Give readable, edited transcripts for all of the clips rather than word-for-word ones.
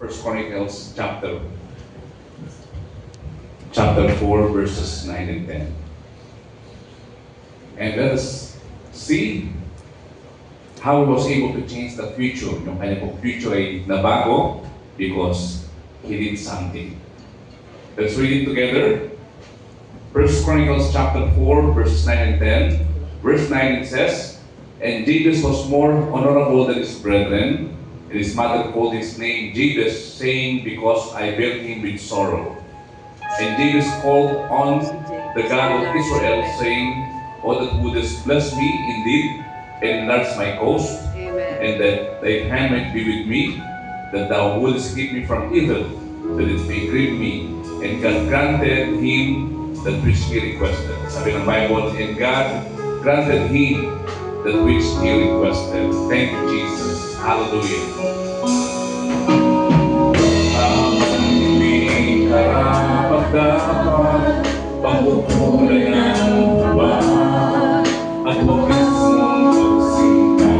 First Chronicles chapter 4, verses 9 and 10. And let us see how he was able to change the future. Yung kanyang future ay nabago because he did something. Let's read it together. First Chronicles chapter 4, verses 9 and 10. Verse 9 it says, "And Jabez was more honorable than his brethren, and his mother called his name Jabez, saying, Because I bear him with sorrow. And Jabez called on the God of Israel, saying, O that wouldest bless me indeed, and enlarge my coast, and that thy hand might be with me, that thou wouldest keep me from evil, that it may grieve me. And God granted him that which he requested." Sabi ng Bible, and God granted him that which he requested. Thank you, Jesus. Hallelujah. Hindi karapat-dapat pagkukulay ng iba at mabilis mong magsinta.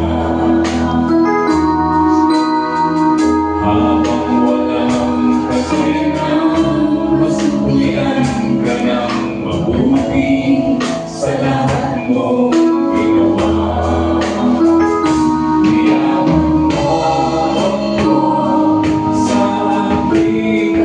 Habang walang kasinang, mas pulian ka ng mabuti sa lahat mong ginawa. Niyaman mo ako sa aking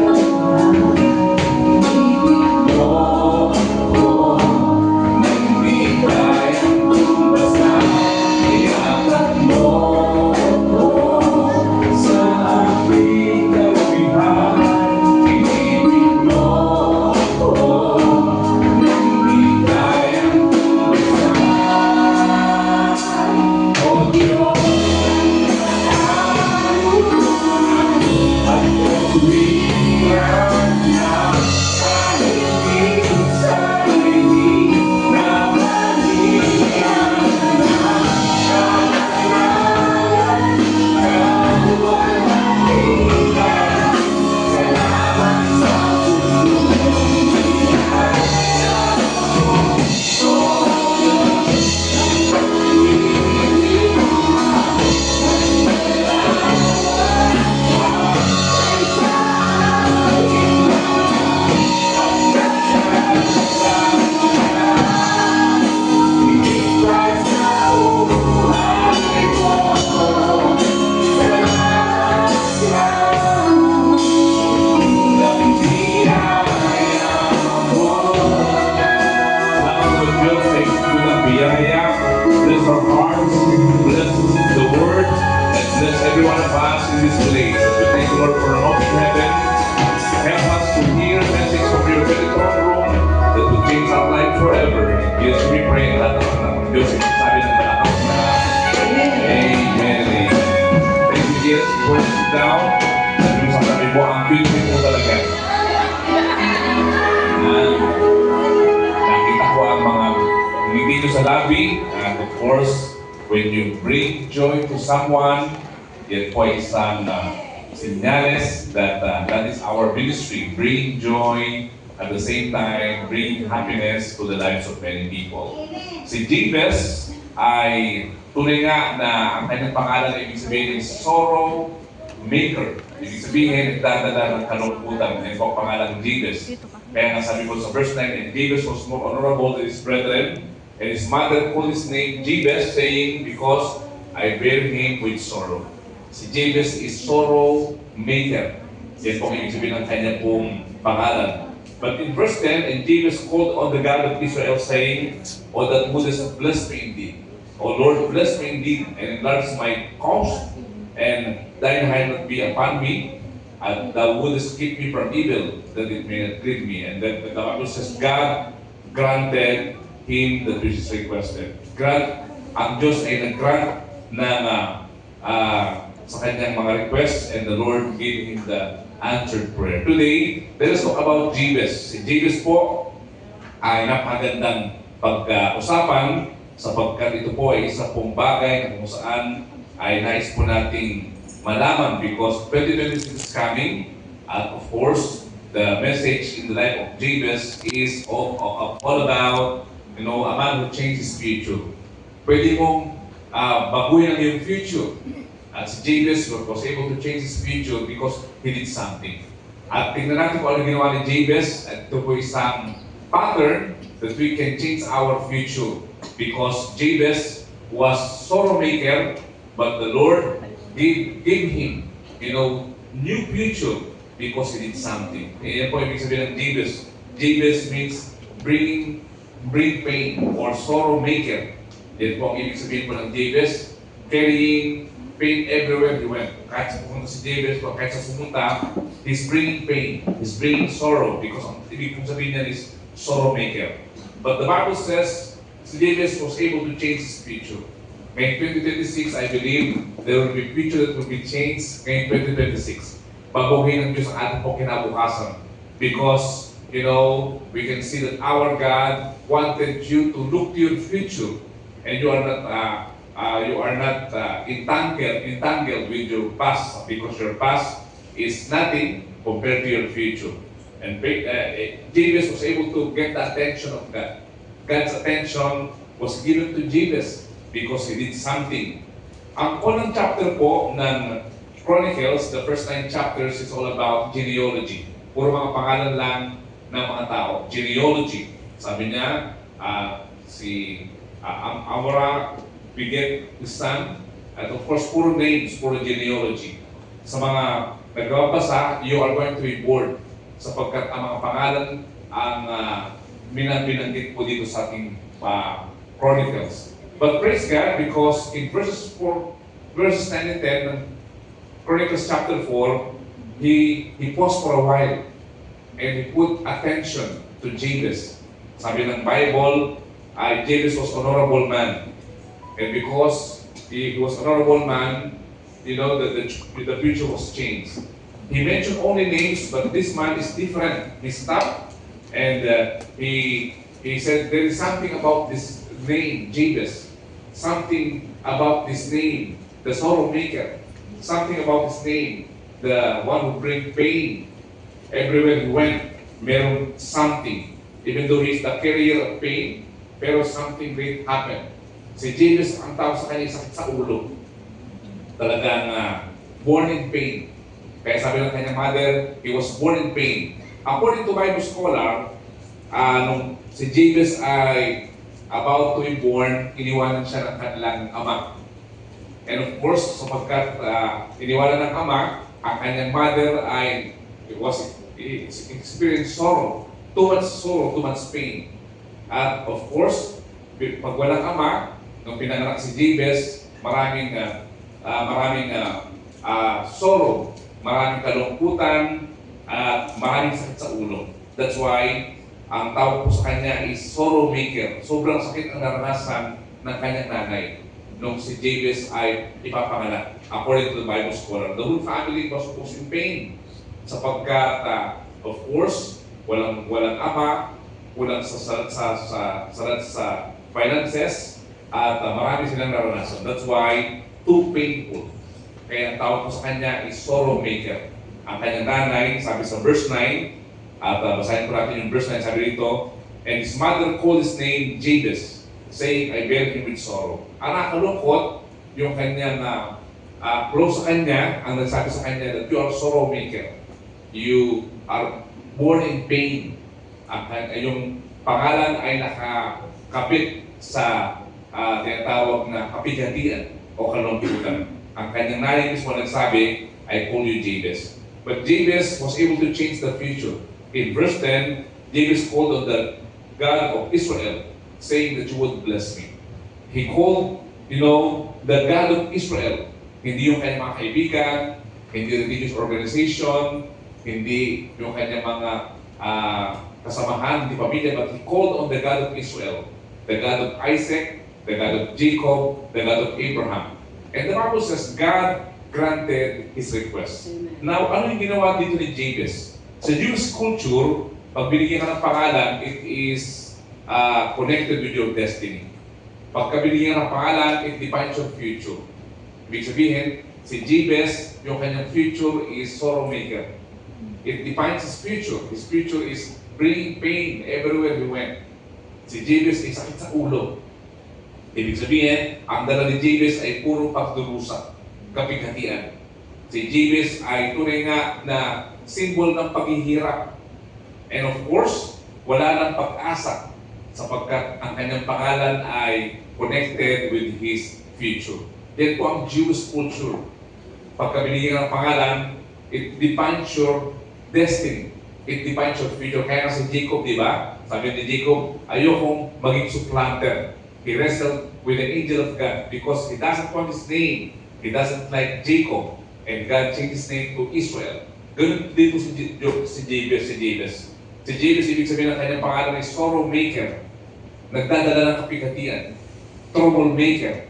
bless our hearts, bless the word, and bless every one of us in this place. We thank you, Lord, for an open heaven. Help us to hear the message from your very throne room that will change our life forever. Yes, we pray that ang Diyos ay sabi ng malakas na Amen. Thank you, Jesus. Before you sit down, sabi mo sa kami po, ang beautiful po talaga. Nakita ko ang mga dito sa lobby, and of course, when you bring joy to someone, yan po isang senyales that that is our ministry. Bring joy, at the same time, bring happiness to the lives of many people. Si Jabez ay tunay nga na ang kanyang pangalan ay ibig sabihin is sorrow maker. Ibig sabihin, nagdadala ng kalungkutan. Yan po ang pangalan ng Jabez. Kaya nga sabi ko sa verse 9, and Jabez was more honorable than his brethren, and his mother called his name Jabez, saying, Because I bear him with sorrow. Si Jabez is sorrow maker. Yan po ang ibig sabihin ng kanya pong pangalan. But in verse 10, and Jabez called on the God of Israel, saying, O that wouldest bless me indeed. O Lord, bless me indeed, and enlarge my cause, and thine hand not be upon me, and thou wouldest keep me from evil, that it may not grieve me. And then the Bible says, God granted him that which is requested. Ang Diyos ay nag-grant ng sa kanyang mga requests, and the Lord gave him the answered prayer. Today, let us talk about Jabez. Si Jabez po ay napakagandang pag-usapan sapagkat ito po ay isa pong bagay na kung saan ay nais po nating malaman because 2026 is coming, and of course, the message in the life of Jabez is all about, a man who changed his future. Pwede mong baguhin ang iyong future. At si Jabez was able to change his future because he did something. At tingnan natin kung ano ginawa ni Jabez, at ito po isang pattern that we can change our future. Because Jabez was sorrow maker, but the Lord gave him, new future because he did something. Yan po ibig sabihin ng Jabez. Jabez means bring pain or sorrow maker. Yan po ang ibig sabihin po ng Jabez, carrying pain everywhere he went. Kahit sa pumunta si Jabez, kahit sa pumunta, he's bringing pain, he's bringing sorrow because ang ibig pong sabihin niya is sorrow maker. But the Bible says, si Jabez was able to change his future. Ngayong 2026, I believe there will be future that will be changed ngayong 2026. Baguhin ng Diyos ang ating po kinabukasan. Because, we can see that our God wanted you to look to your future and you are not entangled with your past because your past is nothing compared to your future. And Jabez was able to get the attention of God. God's attention was given to Jabez because he did something. Ang unang chapter po ng Chronicles, the first 9 chapters, is all about genealogy. Puro mga pangalan lang ng mga tao. Genealogy. Sabi niya, Amora beget his son. At of course, puro names, puro genealogy. Sa mga nagbabasa, you are going to be bored sapagkat ang mga pangalan ang binanggit po dito sa ating Chronicles. But praise God because in verses 9 and 10 ng Chronicles chapter 4, he paused for a while and he put attention to Jabez. Sabi ng Bible, Jabez was honorable man. And because he was honorable man, the future was changed. He mentioned only names, but this man is different. He stopped and he said there is something about this name, Jabez. Something about this name, the sorrow maker. Something about his name, the one who brings pain. Everywhere he went, meron something. Even though he's the carrier of pain, pero something great happened. Si Jabez, ang tawag sa kanya, sakit sa ulo. Talagang born in pain. Kaya sabi ng kanyang mother, he was born in pain. According to Bible scholar, nung si Jabez ay about to be born, iniwanan siya ng kanilang ama. And of course, sapagkat iniwanan ng ama, ang kanyang mother ay experienced sorrow, too much pain. At of course, pag walang ama, nung pinanganak si Jabez, maraming sorrow, maraming kalungkutan, at maraming sakit sa ulo. That's why ang tawag po sa kanya is sorrow maker. Sobrang sakit ang naranasan ng kanyang nanay nung si Jabez ay ipapanganak. According to the Bible scholar, the whole family was in pain sapagkat of course walang ama, walang salat sa finances, at marami silang naranasan. That's why too painful. Kaya ang tawag po sa kanya is sorrow maker. Ang kanyang nanay, sabi sa verse 9, at basahin ko natin yung verse 9, sabi rito, and his mother called his name Jabez, saying, I bear him with sorrow. Ang nakalungkot, yung kanyang close sa kanya, ang nagsabi sa kanya that you are sorrow maker. You are born in pain. Yung pangalan ay nakakapit sa tinatawag na kapighatian o kalungkutan. Ang kanyang nanay mismo nagsabi, I call you Jabez. But Jabez was able to change the future. In verse 10, Jabez called on the God of Israel, saying that you would bless me. He called, the God of Israel. Hindi yung kanyang mga kaibigan, hindi religious organization, hindi yung kanyang mga kasamahan, hindi pamilya, but he called on the God of Israel, the God of Isaac, the God of Jacob, the God of Abraham. And the Bible says, God granted his request. Amen. Now, ano yung ginawa dito ni Jabez? Sa Jewish culture, pag binigyan ka ng pangalan, it is connected with your destiny. Pagka binigyan ka ng pangalan, it defines your future. Ibig sabihin, si Jabez, yung kanyang future is sorrow maker. It defines his future. His future is bringing pain everywhere he went. Si Jabez ay sakit sa ulo. Ibig sabihin, ang dala ni Jabez ay puro pagdurusa. kapighatian. Si Jabez ay tunay nga na symbol ng paghihirap. And of course, wala nang pag-asa sapagkat ang kanyang pangalan ay connected with his future. Yan po ang Jewish culture. Pagka binigyan ng pangalan, it defines your destiny. It defines your future. Kaya nga si Jacob, di ba? Sabi ni Jacob, ayokong maging supplanter. He wrestled with the angel of God because he doesn't want his name. He doesn't like Jacob. And God changed his name to Israel. Ganun dito si Jabez. Si Jabez, ibig sabihin ng kanyang pangalan ay sorrow maker. Nagdadala ng kapighatian. Trouble maker.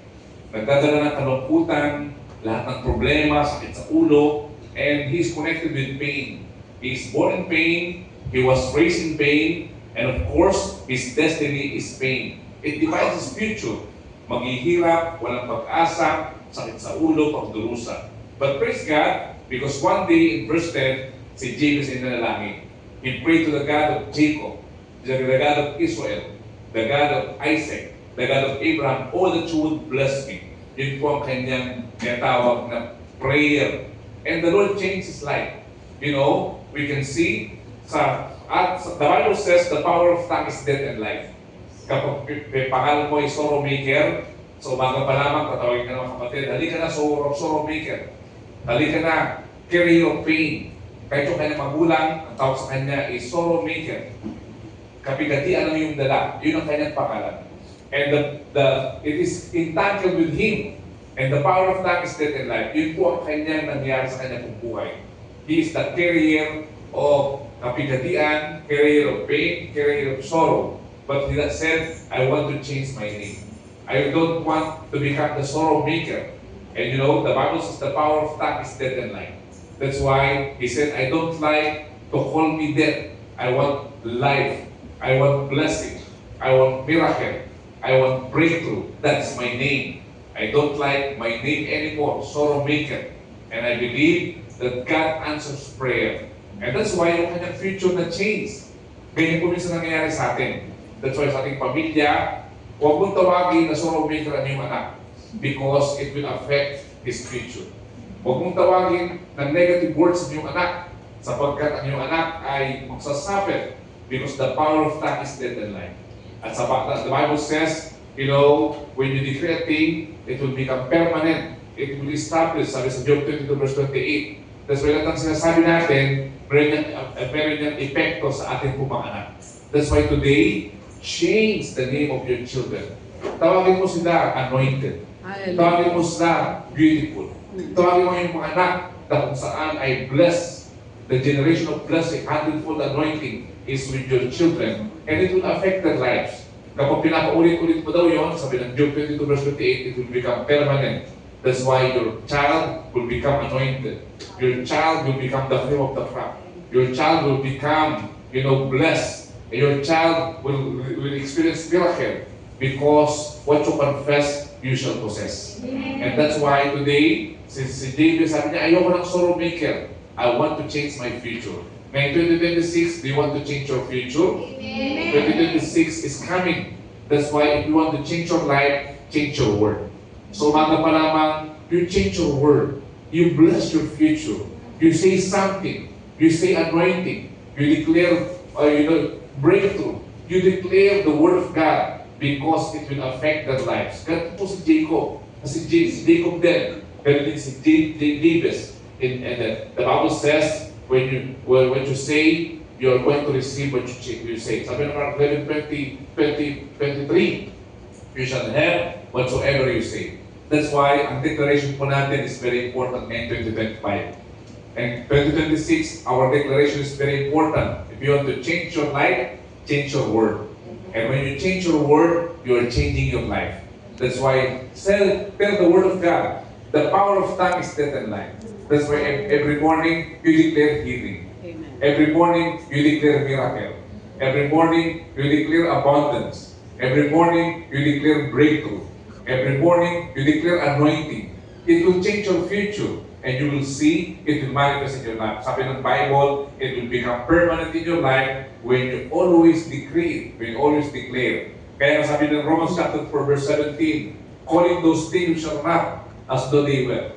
Nagdadala ng kalungkutan, lahat ng problema, sakit sa ulo, and he's connected with pain. He's born in pain, he was raised in pain, and of course, his destiny is pain. It defines his future. Maghihirap, walang pag-asa, sakit sa ulo, pagdurusa. But praise God, because one day in verse 10, si Jabez ay nanalangin. He prayed to the God of Jacob, the God of Israel, the God of Isaac, the God of Abraham, oh that you would bless me. Yun po ang kanyang tinatawag na prayer. And the Lord changed his life. You know, we can see, the Bible says the power of tongue is death and life. Kapag pangalan mo ay sorrow maker, so umaga pa lamang, tatawagin ka ng mga kapatid, halika na sorrow maker. Halika na, carrier of pain. Kahit yung kanyang magulang, ang tawag sa kanya is sorrow maker. Kapigatian ang iyong dala. Yun ang kanyang pangalan. And it is entangled with him. And the power of tongue is death and life. Yun po ang kanyang nangyari sa kanyang buhay. He is the carrier of kapigatian, carrier of pain, carrier of sorrow. But he said, I want to change my name. I don't want to become the sorrow maker. And you know, the Bible says the power of tongue is death and life. That's why he said, I don't like to call me death. I want life. I want blessing. I want miracle. I want breakthrough. That's my name. I don't like my name anymore, sorrow maker. And I believe that God answers prayer. And that's why yung kanyang future na change. Ganyan po minsan nangyayari sa atin. That's why sa ating pamilya, huwag mong tawagin na sorrow maker ang iyong anak because it will affect his future. Huwag mong tawagin ng negative words ng iyong anak sapagkat ang iyong anak ay magsasuffer because the power of tongue is death and life. At sa the Bible says, you know, when you declare a thing, it will become permanent. It will establish, sabi sa Job 22 verse 28. That's why lahat ng sinasabi natin, meron niyang epekto sa ating pong mga anak. That's why today, change the name of your children. Tawagin mo sila anointed. Tawagin mo sila beautiful. Tawagin mo yung mga anak na kung saan ay blessed. The generation of blessing, hundredfold anointing is with your children. And it will affect their lives. Kapag pinapaulit-ulit mo daw yun, sabi ng Job 22 verse 28, it will become permanent. That's why your child will become anointed. Your child will become the cream of the crop. Your child will become, you know, blessed. And your child will experience miracle because what you confess, you shall possess. And that's why today, since si David sabi niya, ayoko ng sorrow maker. I want to change my future. Ngayon 2026, do you want to change your future? Amen. 2026 is coming. That's why if you want to change your life, change your word. So umaga pa lamang, you change your word. You bless your future. You say something. You say anointing. You declare, breakthrough. You declare the word of God because it will affect their lives. Ganito po si Jacob. Si Jacob din. Ganito din si Jabez. And the Bible says, when you say, you are going to receive what you say. Sabi ng Mark 11:23, you shall have whatsoever you say. That's why ang declaration po natin is very important in 2025. And 2026, our declaration is very important. If you want to change your life, change your word. And when you change your word, you are changing your life. That's why tell the word of God. The power of tongue is death and life. That's why every morning you declare healing. Amen. Every morning you declare miracle. Every morning you declare abundance. Every morning you declare breakthrough. Every morning you declare anointing. It will change your future and you will see it will manifest in your life. Sabi ng Bible, it will become permanent in your life when you always decree it, when you always declare. Kaya sabi ng Romans chapter 4 verse 17, calling those things which are not as though they were.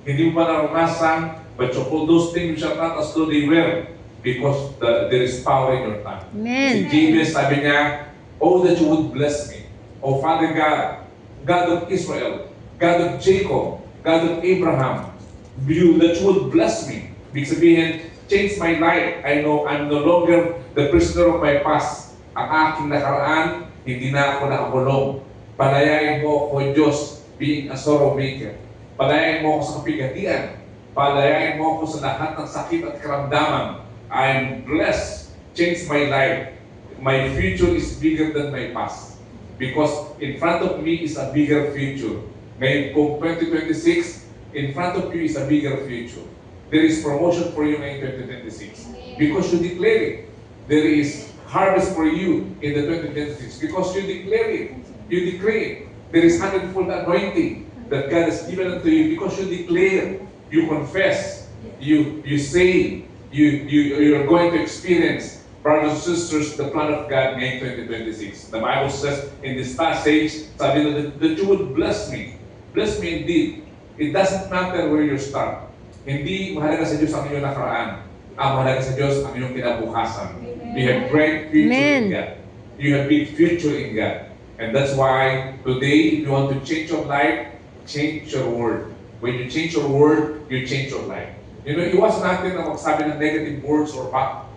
Hindi mo ba naranasan, but you call those things which are not as though they were, because there is power in your tongue. Si Amen. Jabez, sabi niya, oh, that you would bless me. Oh, Father God, God of Israel, God of Jacob, God of Abraham, that you would bless me. Ibig sabihin, change my life. I know I'm no longer the prisoner of my past. Ang aking nakaraan, hindi na ako nakakulong. Palayain mo ako, Diyos, being a sorrow maker. Palayain mo ako sa kapigatian. Palayain mo ako sa lahat ng sakit at karamdaman. I'm blessed. Change my life. My future is bigger than my past. Because in front of me is a bigger future. Ngayon kung 2026, in front of you is a bigger future. There is promotion for you ngayon 2026. Because you declare it. There is harvest for you in the 2026. Because you declare it. You decree it. There is hundredfold anointing that God has given unto you because you declare, you confess, you say, you're going to experience, brothers and sisters, the plan of God in 2026. The Bible says in this passage, sabi na that you would bless me. Bless me indeed. It doesn't matter where you start. Hindi mahalaga sa Diyos ang iyong nakaraan. Ang mahalaga sa Diyos ang iyong kinabukasan. You have great future Amen. in God. You have big future in God. And that's why today, if you want to change your life, change your word. When you change your word, you change your life. You know, iwas natin na magsabi ng negative words or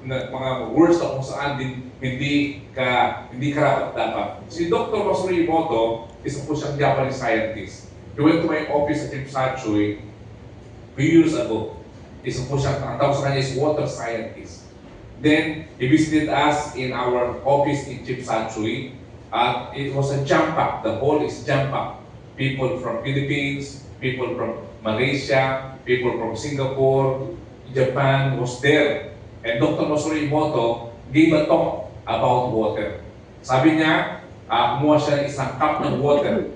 mga words na kung saan hindi karapat-dapat. Si Dr. Masaru Emoto, isa po siyang Japanese scientist. He went to my office at Chipsachoi a few years ago. Isa po siyang, ang tawag sa kanya is water scientist. Then, he visited us in our office in Chipsachoi. It was a jam-pack. The hall is jam-pack. People from Philippines, people from Malaysia, people from Singapore, Japan was there. And Dr. Masaru Emoto gave a talk about water. Sabi niya, kumuha siya ng isang cup ng water.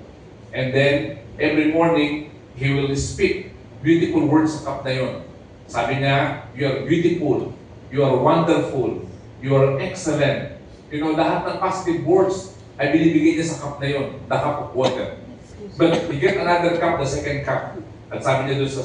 And then, every morning, he will speak beautiful words sa cup na yun. Sabi niya, you are beautiful, you are wonderful, you are excellent. You know, lahat ng positive words ay binibigay niya sa cup na yun, the cup of water. But he get another cup, the second cup. At sabi niya doon sa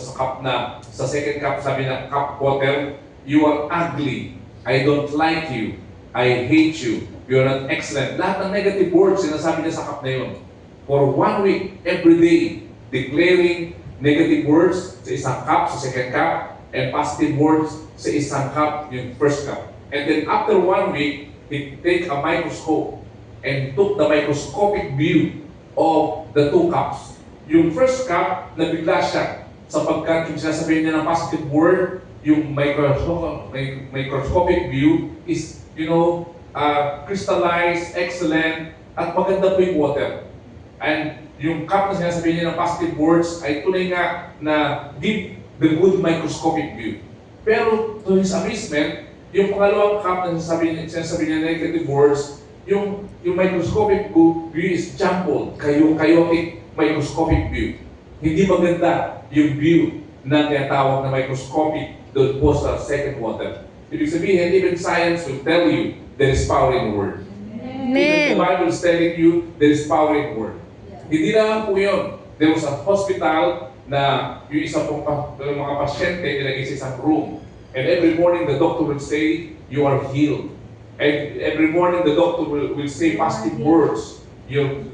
second cup, sabi niya, cup water, you are ugly, I don't like you, I hate you, you are not excellent. Lahat ng negative words, sinasabi niya sa cup na yun. For 1 week, every day, declaring negative words sa isang cup, sa second cup, and positive words sa isang cup, yung first cup. And then after 1 week, he take a microscope and took the microscopic view of the two cups. Yung first cup, nabigla siya sapagkat yung sinasabihin niya ng positive word, yung microscopic view is, you know, crystallized, excellent, at maganda po yung water. And yung cup na sinasabihin niya ng positive words ay tunay nga na give the good microscopic view. Pero to his amazement, yung pangalawang cup na sinasabihin niya negative words, yung microscopic view is jumbled, chaotic microscopic view. Hindi maganda yung view na tinatawag na microscopic doon po sa second water. Ibig sabihin, even science will tell you there is power in the word. Even the Bible is telling you there is power in the word. Hindi lang po yun. There was a hospital na yung isa pong mga pasyente nilagay sa isang room. And every morning the doctor will say, you are healed. And every morning the doctor will say positive words. You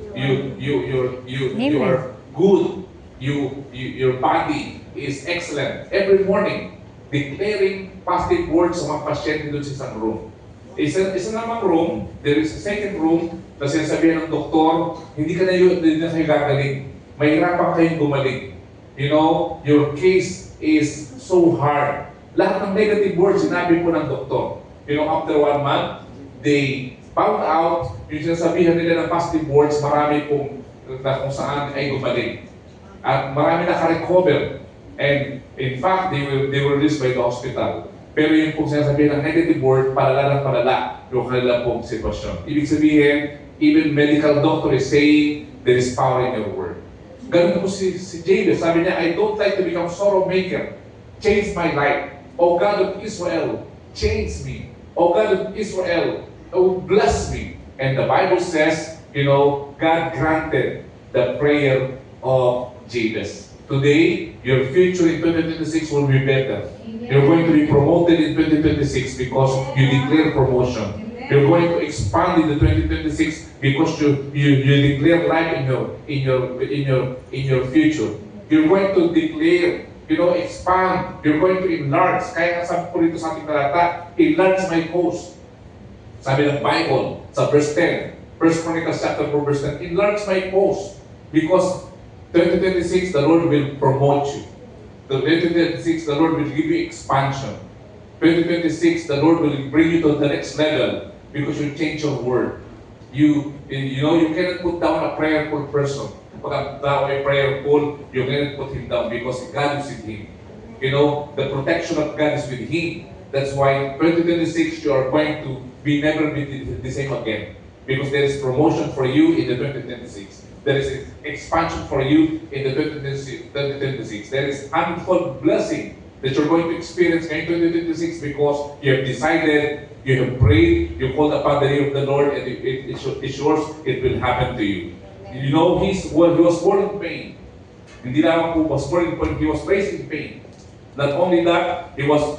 are good. Your body is excellent. Every morning, declaring positive words sa mga pasyente doon sa isang room. Isa namang room, there is a second room na sinasabihan ng doktor, hindi na kayo gagaling. Mahirapan kayong gumaling. You know, your case is so hard. Lahat ng negative words sinabi po ng doktor. You know, after 1 month, they found out, yung sinasabihan nila ng positive words, marami pong kung saan ay gumaling. At marami naka-recover. And in fact, they were released by the hospital. Pero yung pong sinasabihan ng negative word, palala ng palala yung kanilang pong sitwasyon. Ibig sabihin, even medical doctor is saying, there is power in your word. Ganun po si Jabez. Sabi niya, I don't like to become sorrow maker. Change my life. O God of Israel, change me. O God of Israel, bless me. And the Bible says, you know, God granted the prayer of Jabez. Today, your future in 2026 will be better. You're going to be promoted in 2026 because you declare promotion. You're going to expand in the 2026 because you declare life in your future. You're going to declare, expand. You're going to enlarge. Kaya nga sabi po rito sa ating talata, enlarge my cause. Sabi ng Bible sa verse 10, 1 Chronicles chapter 4 verse 10, enlarge my cause because 2026 the Lord will promote you. 2026 the Lord will give you expansion. 2026 the Lord will bring you to the next level because you change your word. You cannot put down a prayerful person. Pag ang tao ay prayerful, you cannot put him down because God is with him. The protection of God is with him. That's why 2026 you are going to never be the same again. Because there is promotion for you in the 2026. There is expansion for you in the 2026. There is hundredfold blessing that you're going to experience in 2026 because you have decided, you have prayed, you called upon the name of the Lord, and it's yours, it will happen to you. He was born in pain. Hindi lang po was born in pain, he was raised in pain. Not only that, he was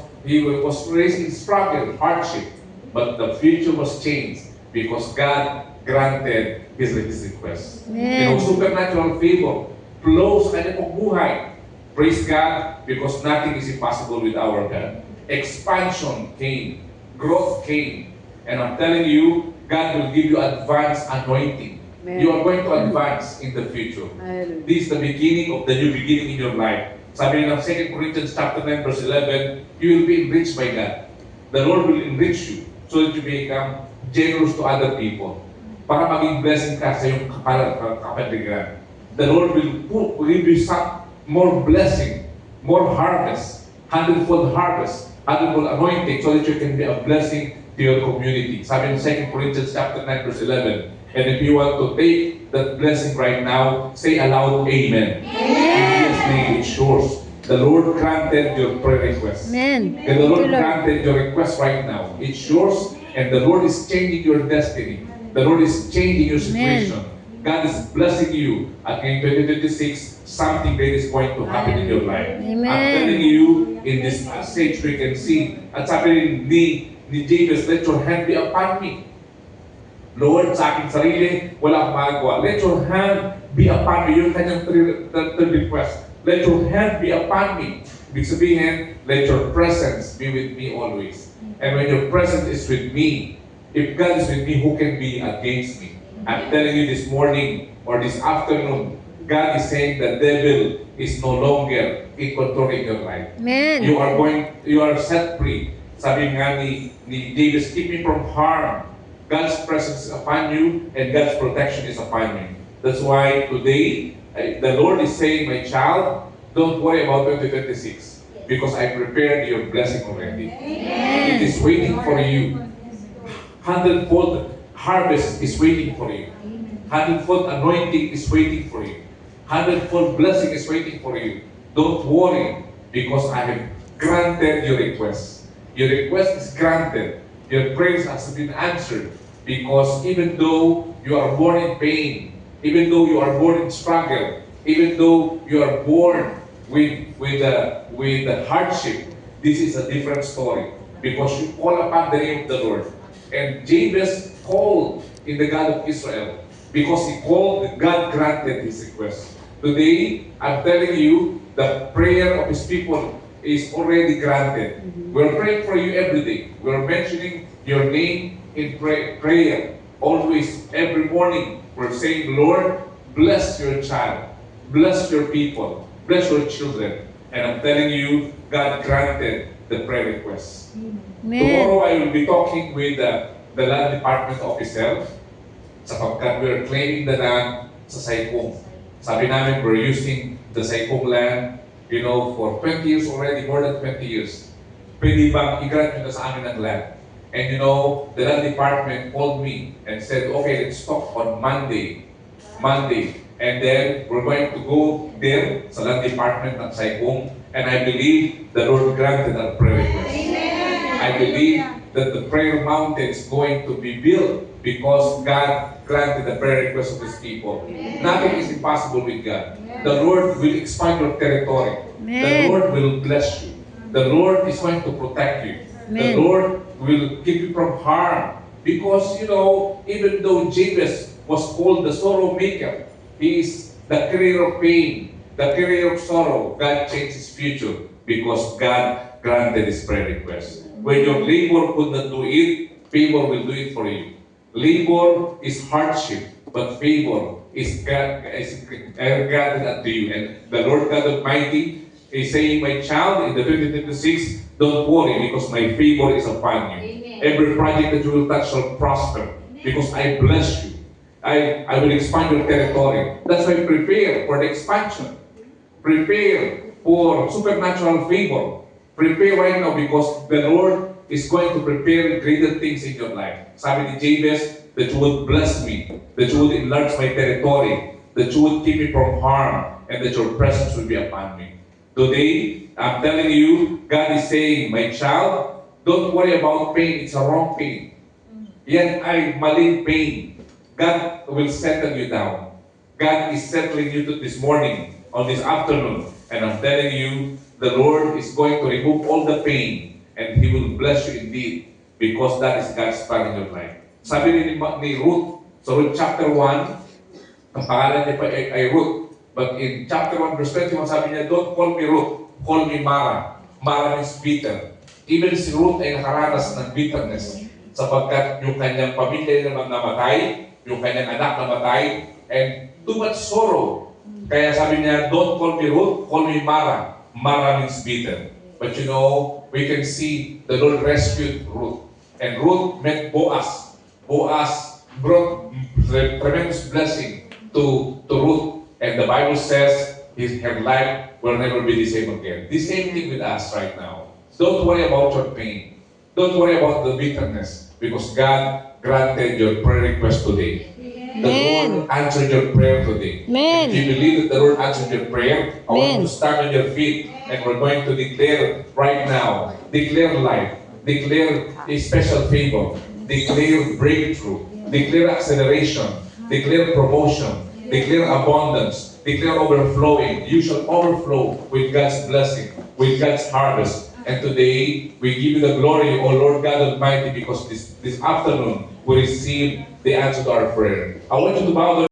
raised in struggle, hardship, but the future was changed because God granted his request. Supernatural favor flows sa kanyang buhay. Praise God, because nothing is impossible with our God. Expansion came, growth came, and I'm telling you, God will give you advanced anointing. Amen. You are going to advance in the future. Amen. This is the beginning of the new beginning in your life. Sabi ng 2 Corinthians chapter 9 verse 11, you will be enriched by God. The Lord will enrich you so that you become generous to other people. Para maging blessing ka sa iyong kapatiran. The Lord will give you some more blessing, more harvest, hundredfold harvest, hundredfold anointing so that you can be a blessing to your community. Sabi ng 2 Corinthians chapter 9 verse 11. And if you want to take that blessing right now, say aloud, Amen. In His name, it's yours. The Lord granted your prayer request. Amen. And the Lord granted your request right now. It's yours, and the Lord is changing your destiny. The Lord is changing your situation. Amen. God is blessing you. At in 2026, something great is going to happen in your life. Amen. I'm telling you, in this passage, we can see, at sabi ni Jabez, let your hand be upon me. Lord, sa aking sarili, wala akong magagawa. Let your hand be upon me. Yung kanyang third request. Let your hand be upon me. Ibig sabihin, let your presence be with me always. And when your presence is with me, if God is with me, who can be against me? I'm telling you this morning or this afternoon, God is saying the devil is no longer in control in your life. Amen. You are set free. Sabi nga ni David, keep me from harm. God's presence is upon you and God's protection is upon you. That's why today, the Lord is saying, my child, don't worry about 2026 because I prepared your blessing already. Amen. It is waiting for you. Hundredfold harvest is waiting for you. Hundredfold anointing is waiting for you. Hundredfold blessing is waiting for you. Don't worry because I have granted your request. Your request is granted. Your prayers has been answered. Because even though you are born in pain, even though you are born in struggle, even though you are born with the hardship, this is a different story. Because you call upon the name of the Lord. And Jabez called in the God of Israel. Because he called, God granted his request. Today, I'm telling you, the prayer of his people is already granted. We're praying for you every day. We're mentioning your name in prayer. Always, every morning, we're saying, Lord, bless your child. Bless your people. Bless your children. And I'm telling you, God granted the prayer request. Amen. Tomorrow, I will be talking with the land department officer sapagkat we're claiming the land sa Saipong. Sabi namin, we're using the Saipong land, for 20 years already, more than 20 years. Pwede bang i-grant nyo na sa amin ang land? And the land department called me and said, okay, let's talk on Monday. And then we're going to go there sa land department ng Saipong. And I believe the Lord granted our prayer request. I believe that the prayer mountain is going to be built because God granted the prayer request of His people. Nothing is impossible with God. The Lord will expand your territory. The Lord will bless you. The Lord is going to protect you. The Lord will keep you from harm. Because, even though Jabez was called the sorrow maker, he is the carrier of pain, the carrier of sorrow. God changed his future because God granted his prayer request. When your labor could not do it, favor will do it for you. Labor is hardship, but favor is granted unto you. And the Lord God Almighty is saying, my child, in the 2026, don't worry because my favor is upon you. Amen. Every project that you will touch shall prosper because I bless you. I will expand your territory. That's why prepare for the expansion. Prepare for supernatural favor. Prepare right now because the Lord is going to prepare greater things in your life. Sabi ni Jabez, that you would bless me, that you would enlarge my territory, that you would keep me from harm, and that your presence will be upon me. Today, I'm telling you, God is saying, my child, don't worry about pain. It's a wrong pain. Yan ay maling pain. God will settle you down. God is settling you this morning, on this afternoon. And I'm telling you, the Lord is going to remove all the pain and He will bless you indeed because that is God's plan in your life. Sabi ni Ruth, so Ruth chapter 1, ang pangalan niya pa ay Ruth. But in chapter 1 verse 21, sabi niya, don't call me Ruth, call me Mara. Mara means bitter. Even si Ruth ay nakaranas ng bitterness sapagkat yung kanyang pamilya naman namatay, yung kanyang anak namatay, and too much sorrow. Kaya sabi niya, don't call me Ruth, call me Mara. Mara means bitter. But we can see the Lord rescued Ruth. And Ruth met Boaz. Boaz brought tremendous blessing to Ruth. And the Bible says her life will never be the same again. The same thing with us right now. Don't worry about your pain. Don't worry about the bitterness because God granted your prayer request today. The Lord answered your prayer today. Amen. If you believe that the Lord answered your prayer, I want you to stand on your feet and we're going to declare right now. Declare life. Declare a special favor. Declare breakthrough. Declare acceleration. Declare promotion. Declare abundance. Declare overflowing. You shall overflow with God's blessing, with God's harvest. And today, we give you the glory, O Lord God Almighty, because this afternoon we receive the answer to our prayer. I want you to bow down.